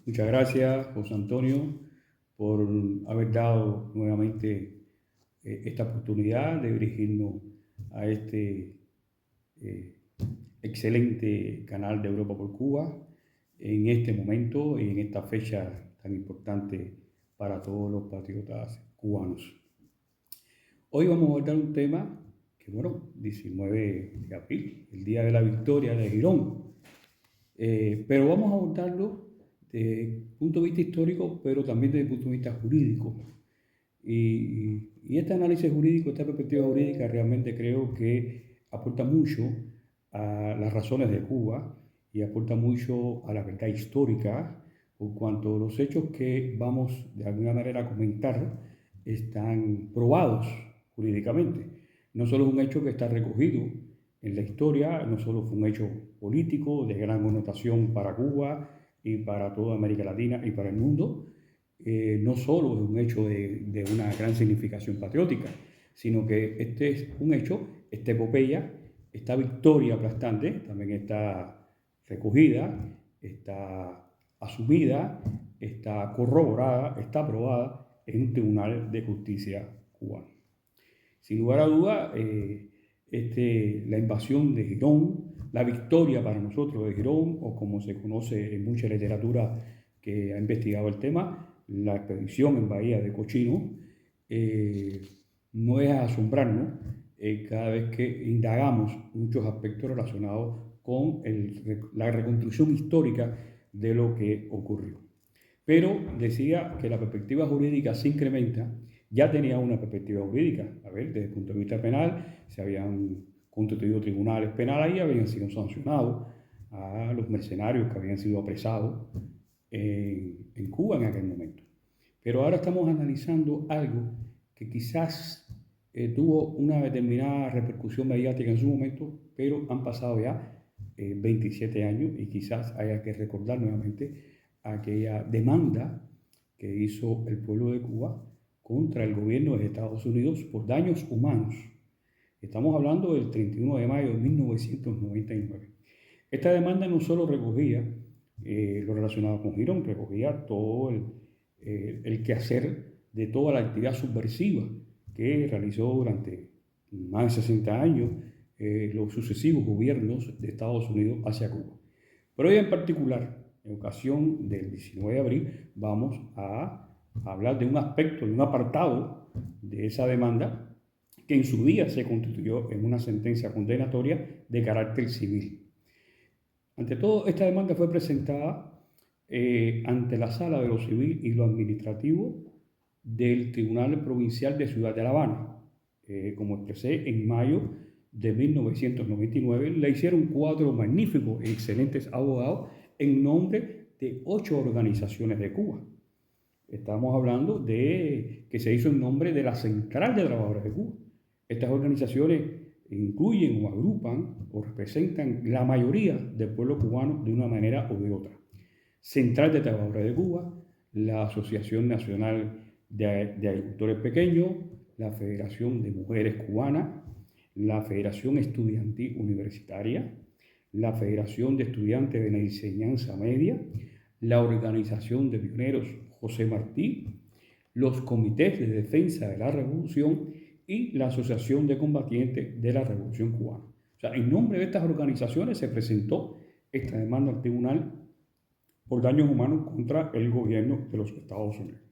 Muchas gracias, José Antonio, por haber dado nuevamente esta oportunidad de dirigirnos a este eh, excelente canal de Europa por Cuba en este momento y en esta fecha tan importante para todos los patriotas cubanos. Hoy vamos a abordar un tema que, bueno, 19 de abril, el Día de la Victoria de Girón. Pero vamos a abordarlo desde el punto de vista histórico, pero también desde el punto de vista jurídico. Y este análisis jurídico, esta perspectiva jurídica, realmente creo que aporta mucho a las razones de Cuba y aporta mucho a la verdad histórica, por cuanto los hechos que vamos de alguna manera a comentar están probados jurídicamente. No solo es un hecho que está recogido en la historia, no solo fue un hecho político de gran connotación para Cuba y para toda América Latina y para el mundo, no solo es un hecho de una gran significación patriótica, sino que este es un hecho, esta epopeya, esta victoria aplastante, también está recogida, está asumida, está corroborada, está aprobada en un tribunal de justicia cubano. Sin lugar a duda, la invasión de Girón, la victoria para nosotros de Girón, o como se conoce en mucha literatura que ha investigado el tema, la expedición en Bahía de Cochino, eh, no es asombrarnos cada vez que indagamos muchos aspectos relacionados con la reconstrucción histórica de lo que ocurrió. Pero decía que la perspectiva jurídica se incrementa, ya tenía una perspectiva jurídica, a ver, desde el punto de vista penal, se habían constituido tribunales penales y habían sido sancionados a los mercenarios que habían sido apresados en Cuba en aquel momento. Pero ahora estamos analizando algo que quizás tuvo una determinada repercusión mediática en su momento, pero han pasado ya 27 años y quizás haya que recordar nuevamente aquella demanda que hizo el pueblo de Cuba contra el gobierno de Estados Unidos por daños humanos. Estamos hablando del 31 de mayo de 1999. Esta demanda no solo recogía lo relacionado con Girón, recogía todo el quehacer de toda la actividad subversiva que realizó durante más de 60 años los sucesivos gobiernos de Estados Unidos hacia Cuba. Pero hoy en particular, en ocasión del 19 de abril, vamos a hablar de un aspecto, de un apartado de esa demanda que en su día se constituyó en una sentencia condenatoria de carácter civil. Ante todo, esta demanda fue presentada ante la Sala de lo Civil y lo Administrativo del Tribunal Provincial de Ciudad de La Habana. Como expresé, en mayo de 1999 le hicieron 4 magníficos y excelentes abogados en nombre de 8 organizaciones de Cuba. Estamos hablando de que se hizo en nombre de la Central de Trabajadores de Cuba. Estas organizaciones incluyen o agrupan o representan la mayoría del pueblo cubano de una manera o de otra. Central de Trabajadores de Cuba, la Asociación Nacional de Agricultores Pequeños, la Federación de Mujeres Cubanas, la Federación Estudiantil Universitaria, la Federación de Estudiantes de la Enseñanza Media, la Organización de Pioneros José Martí, los Comités de Defensa de la Revolución y la Asociación de Combatientes de la Revolución Cubana. O sea, en nombre de estas organizaciones se presentó esta demanda al tribunal por daños humanos contra el gobierno de los Estados Unidos.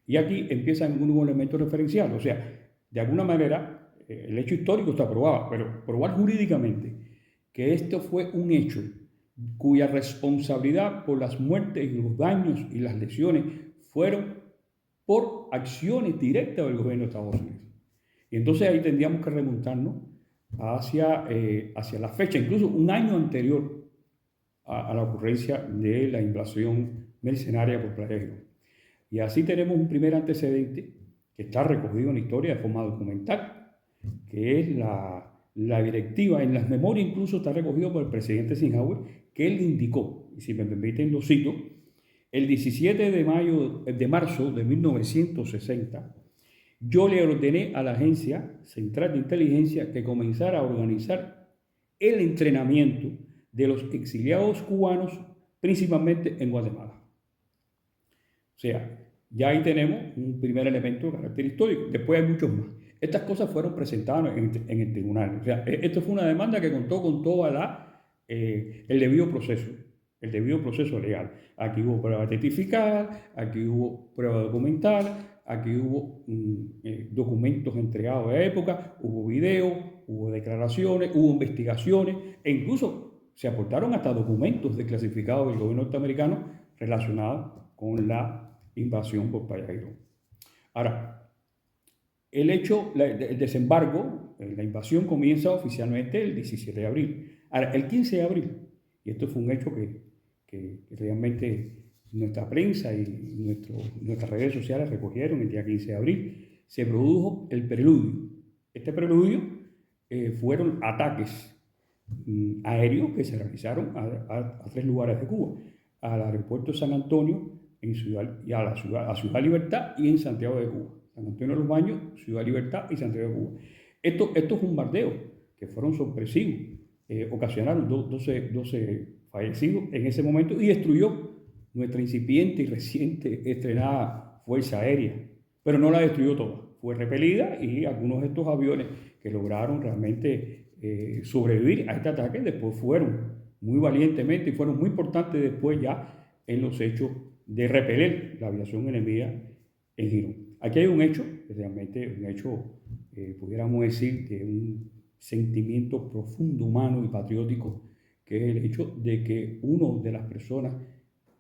Y aquí empiezan un nuevo elemento referencial, o sea, de alguna manera el hecho histórico está probado, pero probar jurídicamente que esto fue un hecho cuya responsabilidad por las muertes y los daños y las lesiones fueron por acciones directas del gobierno de Estados Unidos. Y entonces ahí tendríamos que remontarnos hacia la fecha, incluso un año anterior a la ocurrencia de la invasión mercenaria por Playa Girón. Y así tenemos un primer antecedente que está recogido en la historia de forma documental, que es la directiva, en las memorias incluso está recogido por el presidente Eisenhower, que él indicó, y si me permiten lo cito, el 17 de marzo de 1960, yo le ordené a la Agencia Central de Inteligencia que comenzara a organizar el entrenamiento de los exiliados cubanos, principalmente en Guatemala. O sea, ya ahí tenemos un primer elemento de carácter histórico. Después hay muchos más. Estas cosas fueron presentadas en el tribunal. O sea, esto fue una demanda que contó con toda el debido proceso legal. Aquí hubo prueba testifical, aquí hubo prueba documental, aquí hubo documentos entregados de época, hubo videos, hubo declaraciones, hubo investigaciones, e incluso se aportaron hasta documentos desclasificados del gobierno norteamericano relacionados con la invasión por Playa Girón. Ahora, el desembarco, la invasión comienza oficialmente el 17 de abril. Ahora, el 15 de abril, y esto fue un hecho que realmente nuestra prensa y nuestras redes sociales recogieron el día 15 de abril, se produjo el preludio. Este preludio fueron ataques aéreos que se realizaron a 3 lugares de Cuba: al aeropuerto de San Antonio, y a Ciudad Libertad y en Santiago de Cuba. San Antonio de los Baños, Ciudad Libertad y Santiago de Cuba. Estos bombardeos, que fueron sorpresivos, ocasionaron 12 fallecidos en ese momento y destruyó nuestra incipiente y reciente estrenada Fuerza Aérea. Pero no la destruyó toda. Fue repelida, y algunos de estos aviones que lograron realmente sobrevivir a este ataque después fueron muy valientemente y fueron muy importantes después ya en los hechos de repeler la aviación enemiga en Girón. Aquí hay un hecho, realmente un hecho, pudiéramos decir, de un sentimiento profundo, humano y patriótico, que es el hecho de que una de las personas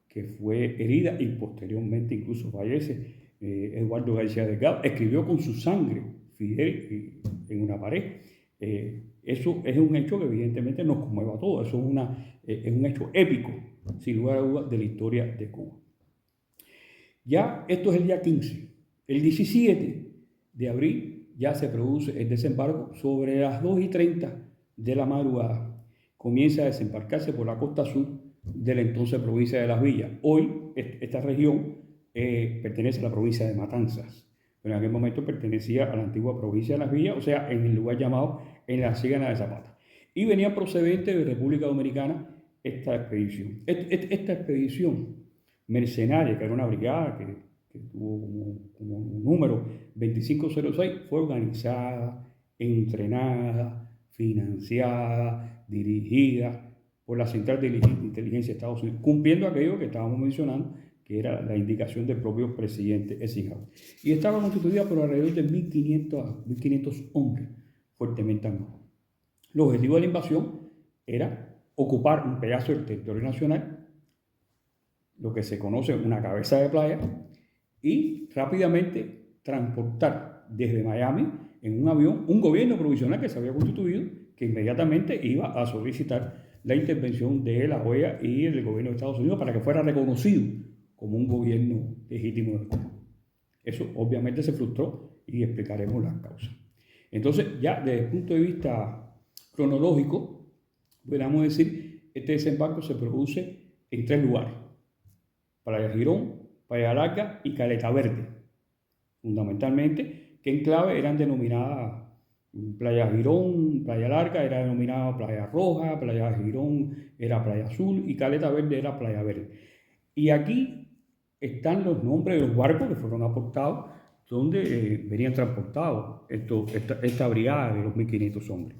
que fue herida y posteriormente incluso fallece, Eduardo García Delgado, escribió con su sangre Fidel en una pared. Eso es un hecho que evidentemente nos conmueve a todos. Eso es un hecho épico, sin lugar a dudas, de la historia de Cuba. Ya esto es el día 15. El 17 de abril ya se produce el desembarco. Sobre las 2:30 de la madrugada comienza a desembarcarse por la costa sur de la entonces provincia de Las Villas. Hoy esta región pertenece a la provincia de Matanzas, pero en aquel momento pertenecía a la antigua provincia de Las Villas, o sea, en el lugar llamado en la Ciénaga de Zapata. Y venía procedente de República Dominicana esta expedición. Esta expedición mercenaria, que era una brigada que tuvo como un número 2506, fue organizada, entrenada, financiada, dirigida por la Central de Inteligencia de Estados Unidos, cumpliendo aquello que estábamos mencionando, que era la indicación del propio presidente Eisenhower. Y estaba constituida por alrededor de 1.500 hombres fuertemente armados. El objetivo de la invasión era ocupar un pedazo del territorio nacional, lo que se conoce como una cabeza de playa, y rápidamente transportar desde Miami en un avión un gobierno provisional que se había constituido, que inmediatamente iba a solicitar la intervención de la OEA y del gobierno de Estados Unidos para que fuera reconocido como un gobierno legítimo de Cuba. Eso obviamente se frustró y explicaremos las causas. Entonces, ya desde el punto de vista cronológico, podríamos decir, este desembarco se produce en 3 lugares: Playa Girón, Playa Larga y Caleta Verde, fundamentalmente, que en clave eran denominadas Playa Girón, Playa Larga era denominada Playa Roja, Playa Girón era Playa Azul y Caleta Verde era Playa Verde. Y aquí están los nombres de los barcos que fueron aportados, donde venían transportados esta brigada de los 1.500 hombres.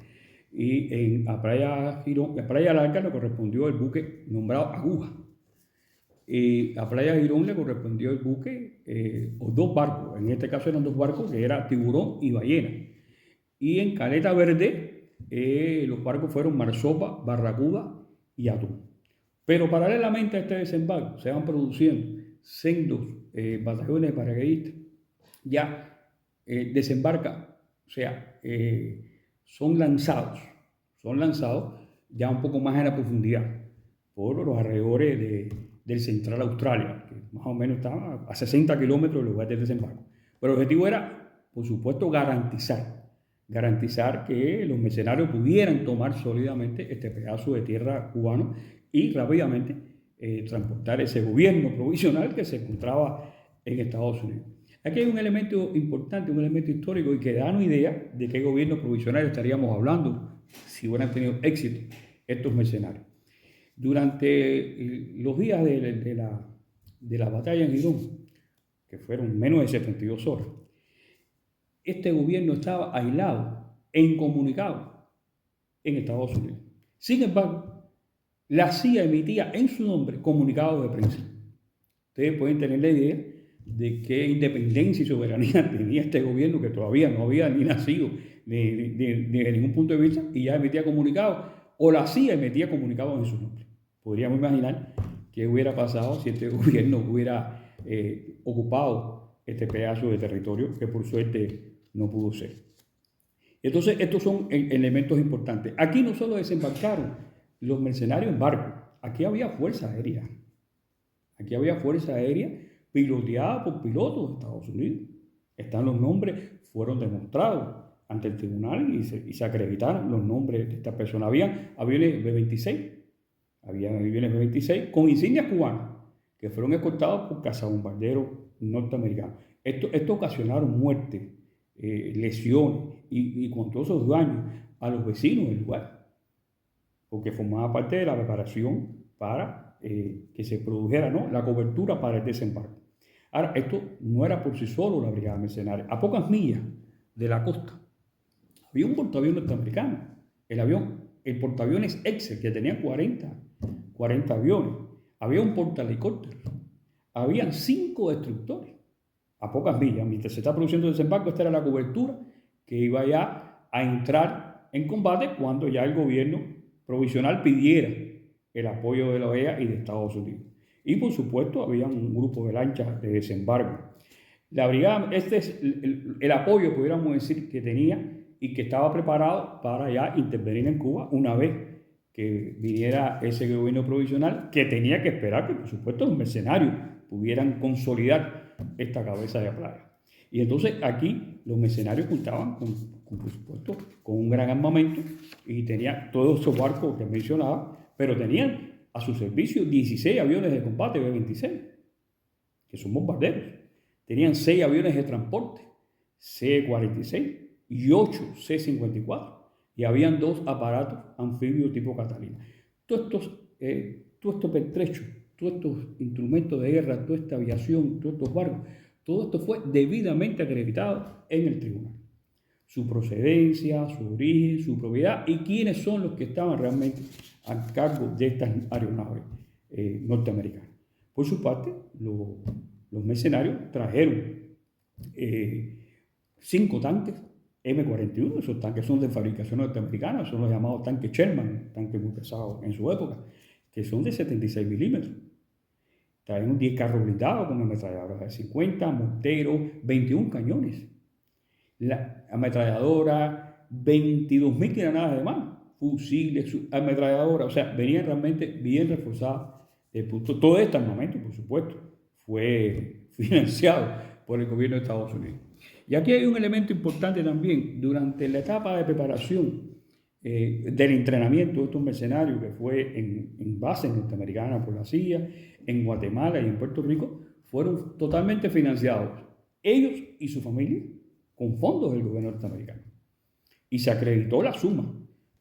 Y a Playa Larga le correspondió el buque nombrado Aguja. A Playa Girón le correspondió el buque, o 2 barcos, en este caso eran 2 barcos, que era Tiburón y Ballena. Y en Caleta Verde los barcos fueron Marsopa, Barracuda y Atún. Pero paralelamente a este desembarco se van produciendo sendos batallones de paracaidistas. Ya desembarca, o sea, son lanzados ya un poco más en la profundidad por los alrededores del Central Australia, que más o menos estaba a 60 kilómetros del lugar del desembarco. Pero el objetivo era, por supuesto, garantizar que los mercenarios pudieran tomar sólidamente este pedazo de tierra cubano y rápidamente transportar ese gobierno provisional que se encontraba en Estados Unidos. Aquí hay un elemento importante, un elemento histórico, y que da una idea de qué gobierno provisional estaríamos hablando si hubieran tenido éxito estos mercenarios. Durante los días de la batalla en Girón, que fueron menos de 72 horas, este gobierno estaba aislado e incomunicado en Estados Unidos. Sin embargo, la CIA emitía en su nombre comunicados de prensa. Ustedes pueden tener la idea de qué independencia y soberanía tenía este gobierno, que todavía no había ni nacido de ningún punto de vista, y ya emitía comunicados, o la CIA emitía comunicados en su nombre. Podríamos imaginar qué hubiera pasado si este gobierno hubiera ocupado este pedazo de territorio, que por suerte no pudo ser. Entonces, estos son elementos importantes. Aquí no solo desembarcaron los mercenarios en barco, aquí había fuerza aérea. Aquí había fuerza aérea piloteada por pilotos de Estados Unidos. Están los nombres, fueron demostrados ante el tribunal y se acreditaron los nombres de estas personas. Había aviones B-26, con insignias cubanas que fueron escoltados por cazabombarderos norteamericanos. Esto ocasionaron muerte, lesiones y con todos esos daños a los vecinos del lugar, porque formaba parte de la preparación para que se produjera, ¿no?, la cobertura para el desembarco. Ahora, esto no era por sí solo la brigada mercenaria. A pocas millas de la costa había un portaaviones norteamericano, el portaaviones Excel, que tenía 40 aviones. Había un portahelicópteros, habían 5 destructores a pocas millas. Mientras se está produciendo el desembarco, esta era la cobertura que iba ya a entrar en combate cuando ya el gobierno provisional pidiera el apoyo de la OEA y de Estados Unidos. Y por supuesto había un grupo de lanchas de desembarco. La brigada, este es el apoyo, pudiéramos decir, que tenía y que estaba preparado para ya intervenir en Cuba una vez que viniera ese gobierno provisional, que tenía que esperar que, por supuesto, los mercenarios pudieran consolidar esta cabeza de playa. Y entonces aquí los mercenarios contaban por supuesto, con un gran armamento y tenían todos esos barcos que mencionaba, pero tenían a su servicio 16 aviones de combate B-26, que son bombarderos. Tenían 6 aviones de transporte, C-46, y 8 C-54. Y habían 2 aparatos anfibios tipo Catalina. Todos estos pertrechos, todos estos instrumentos de guerra, toda esta aviación, todos estos barcos, todo esto fue debidamente acreditado en el tribunal. Su procedencia, su origen, su propiedad y quiénes son los que estaban realmente a cargo de estas aeronaves norteamericanas. Por su parte, los mercenarios trajeron 5 tanques M41, esos tanques son de fabricación norteamericana, son los llamados tanques Sherman, tanques muy pesados en su época, que son de 76 milímetros. Trajeron 10 carros blindados con ametralladoras de 50, morteros, 21 cañones. La ametralladora, 22.000 granadas de mano, fusiles, ametralladoras, o sea, venían realmente bien reforzadas. Todo este armamento, por supuesto, fue financiado por el gobierno de Estados Unidos. Y aquí hay un elemento importante también. Durante la etapa de preparación del entrenamiento de estos mercenarios, que fue en bases norteamericanas por la CIA, en Guatemala y en Puerto Rico, fueron totalmente financiados, ellos y su familia, con fondos del gobierno norteamericano. Y se acreditó la suma.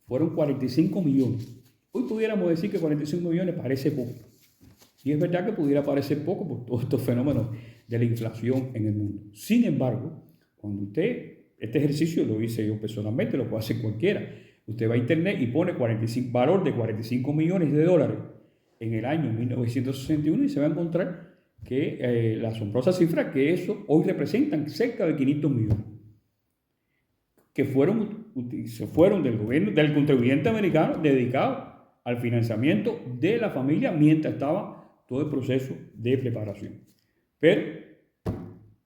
Fueron 45 millones. Hoy pudiéramos decir que 45 millones parece poco. Y es verdad que pudiera parecer poco por todos estos fenómenos de la inflación en el mundo. Sin embargo, cuando este ejercicio lo hice yo personalmente, lo puede hacer cualquiera. Usted va a internet y pone valor de 45 millones de dólares en el año 1961 y se va a encontrar que la asombrosa cifra que eso hoy representan cerca de 500 millones, que se fueron del gobierno, del contribuyente americano, dedicado al financiamiento de la familia mientras estaba todo el proceso de preparación. Pero,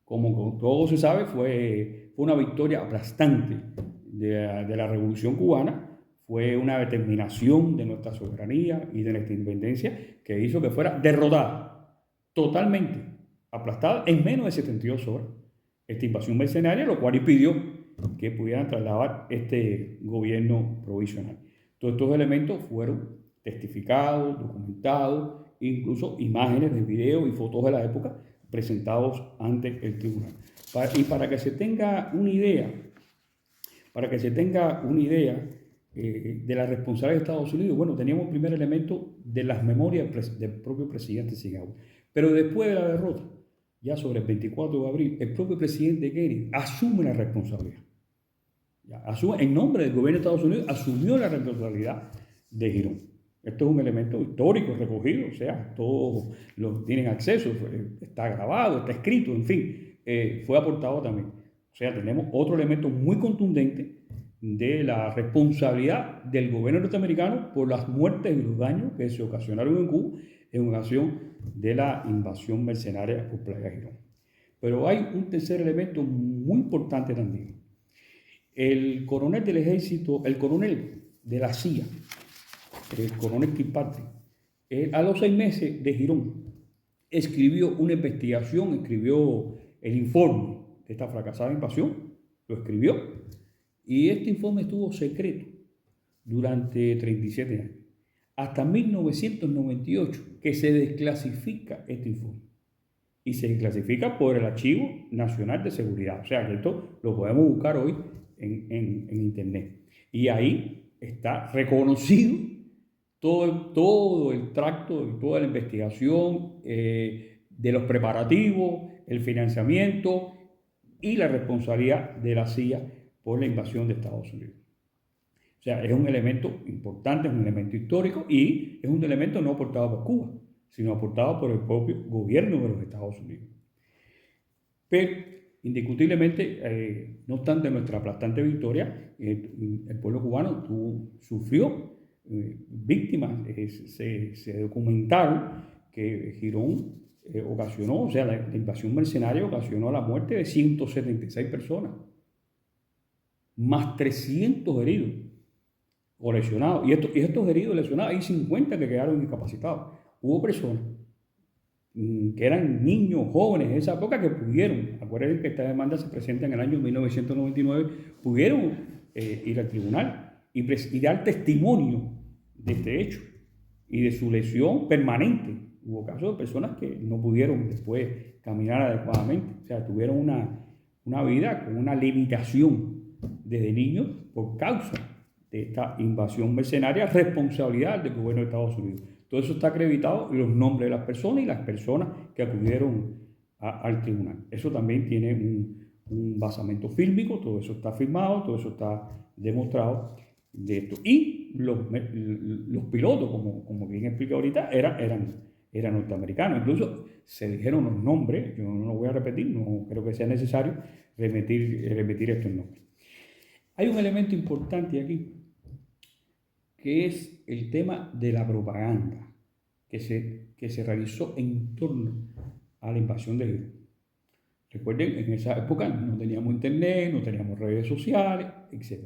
como todo se sabe, fue una victoria aplastante de la Revolución Cubana. Fue una determinación de nuestra soberanía y de nuestra independencia que hizo que fuera derrotada, totalmente aplastada en menos de 72 horas esta invasión mercenaria, lo cual impidió que pudieran trasladar este gobierno provisional. Todos estos elementos fueron testificados, documentados, incluso imágenes de video y fotos de la época presentados ante el tribunal. Y para que se tenga una idea, de la responsabilidad de Estados Unidos, bueno, teníamos el primer elemento de las memorias del propio presidente Eisenhower. Pero después de la derrota, ya sobre el 24 de abril, el propio presidente Kennedy asume la responsabilidad. En nombre del gobierno de Estados Unidos, asumió la responsabilidad de Girón. Esto es un elemento histórico recogido, o sea, todos lo tienen acceso, está grabado, está escrito, en fin, fue aportado también. O sea, tenemos otro elemento muy contundente de la responsabilidad del gobierno norteamericano por las muertes y los daños que se ocasionaron en Cuba en ocasión de la invasión mercenaria por Playa Girón. Pero hay un tercer elemento muy importante también. El coronel del ejército, el coronel de la CIA, el coronel Kilpatrick, a los 6 meses de Girón, escribió una investigación, escribió el informe de esta fracasada invasión, lo escribió, y este informe estuvo secreto durante 37 años, hasta 1998, que se desclasifica este informe. Y se desclasifica por el Archivo Nacional de Seguridad. O sea, que esto lo podemos buscar hoy en Internet. Y ahí está reconocido todo el tracto, toda la investigación de los preparativos, el financiamiento y la responsabilidad de la CIA por la invasión de Estados Unidos. O sea, es un elemento importante, es un elemento histórico y es un elemento no aportado por Cuba, sino aportado por el propio gobierno de los Estados Unidos. Pero, indiscutiblemente, no obstante nuestra aplastante victoria, el pueblo cubano sufrió víctimas, se documentaron que Girón ocasionó, o sea, la invasión mercenaria ocasionó la muerte de 176 personas, más 300 heridos o lesionados. Y estos heridos lesionados, hay 50 que quedaron incapacitados. Hubo personas que eran niños, jóvenes de esa época que pudieron, acuérdense que esta demanda se presenta en el año 1999, pudieron ir al tribunal y dar testimonio de este hecho y de su lesión permanente. Hubo casos de personas que no pudieron después caminar adecuadamente, o sea, tuvieron una vida con una limitación desde niños por causa de esta invasión mercenaria, responsabilidad del gobierno de Estados Unidos. Todo eso está acreditado y los nombres de las personas y las personas que acudieron al tribunal. Eso también tiene un basamento fílmico, todo eso está firmado, todo eso está demostrado de esto. Y los pilotos, como bien explica ahorita, eran norteamericanos. Incluso se dijeron los nombres, yo no lo voy a repetir, no creo que sea necesario repetir estos nombres. Hay un elemento importante aquí, que es el tema de la propaganda que se realizó en torno a la invasión de Girón. Recuerden, en esa época no teníamos internet, no teníamos redes sociales, etc.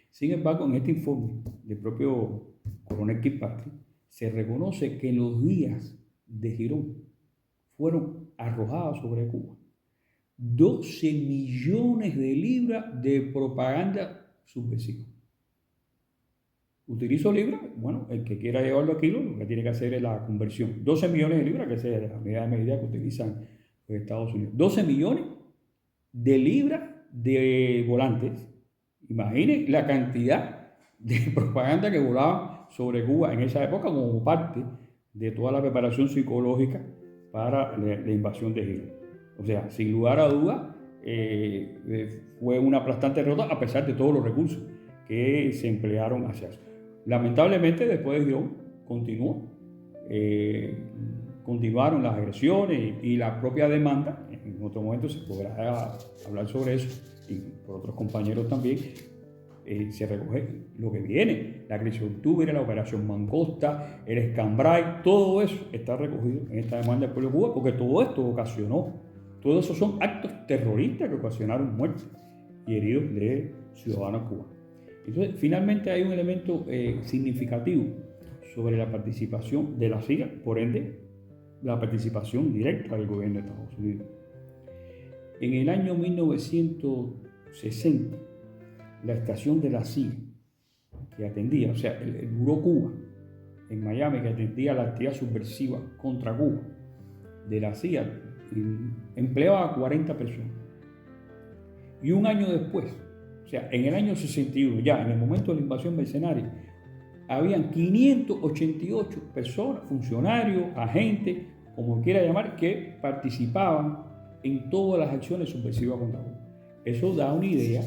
Sin embargo, en este informe del propio coronel Kilpatrick se reconoce que los días de Girón fueron arrojados sobre Cuba 12 millones de libras de propaganda subversiva. ¿Utilizo libras? Bueno, el que quiera llevarlo a kilos, lo que tiene que hacer es la conversión. 12 millones de libras, que es la unidad de medida que utilizan los Estados Unidos. 12 millones de libras de volantes. Imaginen la cantidad de propaganda que volaba sobre Cuba en esa época como parte de toda la preparación psicológica para la invasión de Girón. O sea, sin lugar a dudas, fue una aplastante derrota a pesar de todos los recursos que se emplearon hacia eso. Lamentablemente, después de Girón, continuaron las agresiones y la propia demanda. En otro momento se podrá hablar sobre eso, y por otros compañeros también. Se recoge lo que viene, la crisis de octubre, la operación Mangosta, el Escambray, todo eso está recogido en esta demanda del pueblo de Cuba, porque todo esto ocasionó, todos esos son actos terroristas que ocasionaron muertes y heridos de ciudadanos cubanos. Entonces, finalmente hay un elemento significativo sobre la participación de la CIA, por ende, la participación directa del gobierno de Estados Unidos. En el año 1960, la estación de la CIA que atendía, o sea, el Buró Cuba en Miami, que atendía la actividad subversiva contra Cuba de la CIA, empleaba a 40 personas. Y un año después, o sea, en el año 61, ya en el momento de la invasión mercenaria, habían 588 personas, funcionarios, agentes, como quiera llamar, que participaban en todas las acciones subversivas contra Cuba. Eso da una idea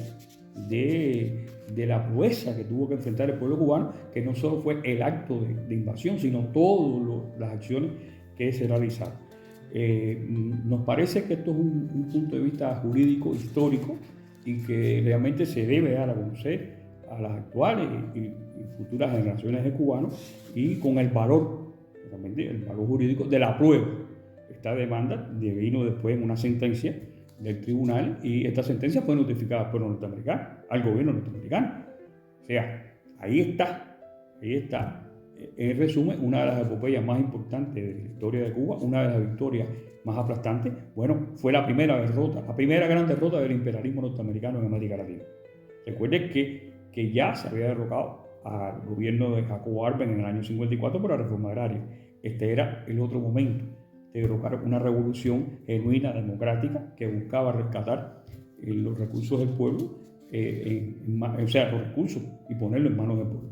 de la proeza que tuvo que enfrentar el pueblo cubano, que no solo fue el acto de invasión, sino todas las acciones que se realizaron. Nos parece que esto es un punto de vista jurídico, histórico, y que realmente se debe dar a conocer a las actuales y futuras generaciones de cubanos, y con el valor, realmente el valor jurídico de la prueba. Esta demanda vino después en una sentencia del tribunal, y esta sentencia fue notificada al pueblo norteamericano, al gobierno norteamericano. O sea, ahí está. En resumen, una de las epopeyas más importantes de la historia de Cuba, una de las victorias más aplastantes. Bueno, fue la primera derrota, la primera gran derrota del imperialismo norteamericano en América Latina. Recuerden que ya se había derrocado al gobierno de Jacobo Arbenz en el año 54 por la reforma agraria. Este era el otro momento de derrocar una revolución genuina, democrática, que buscaba rescatar los recursos del pueblo, o sea, los recursos, y ponerlos en manos del pueblo.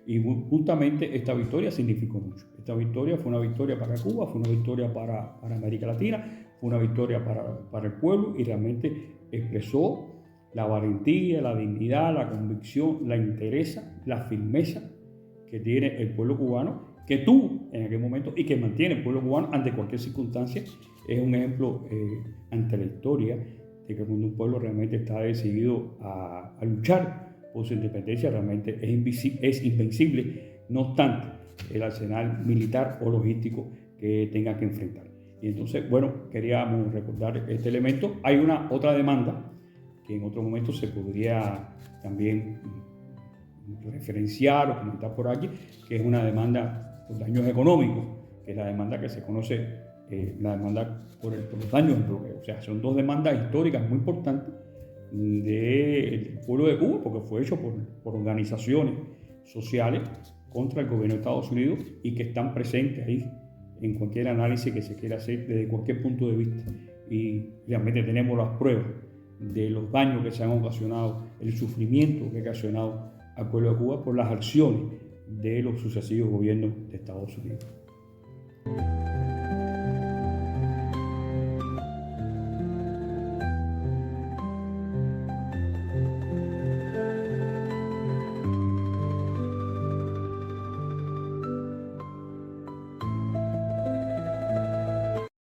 Y justamente esta victoria significó mucho. Esta victoria fue una victoria para Cuba, fue una victoria para América Latina, fue una victoria para el pueblo, y realmente expresó la valentía, la dignidad, la convicción, la entereza, la firmeza que tiene el pueblo cubano, que tuvo en aquel momento y que mantiene el pueblo cubano ante cualquier circunstancia. Es un ejemplo ante la historia de que cuando un pueblo realmente está decidido a luchar por su independencia, realmente es invencible, no obstante el arsenal militar o logístico que tenga que enfrentar. Y entonces, bueno, queríamos recordar este elemento. Hay una otra demanda que en otro momento se podría también referenciar o comentar por aquí, que es una demanda por daños económicos, que es la demanda que se conoce, la demanda por los daños en bloqueo. O sea, son dos demandas históricas muy importantes del pueblo de Cuba, porque fue hecho por organizaciones sociales contra el gobierno de Estados Unidos, y que están presentes ahí en cualquier análisis que se quiera hacer desde cualquier punto de vista. Y realmente tenemos las pruebas de los daños que se han ocasionado, el sufrimiento que ha ocasionado al pueblo de Cuba por las acciones de los sucesivos gobiernos de Estados Unidos.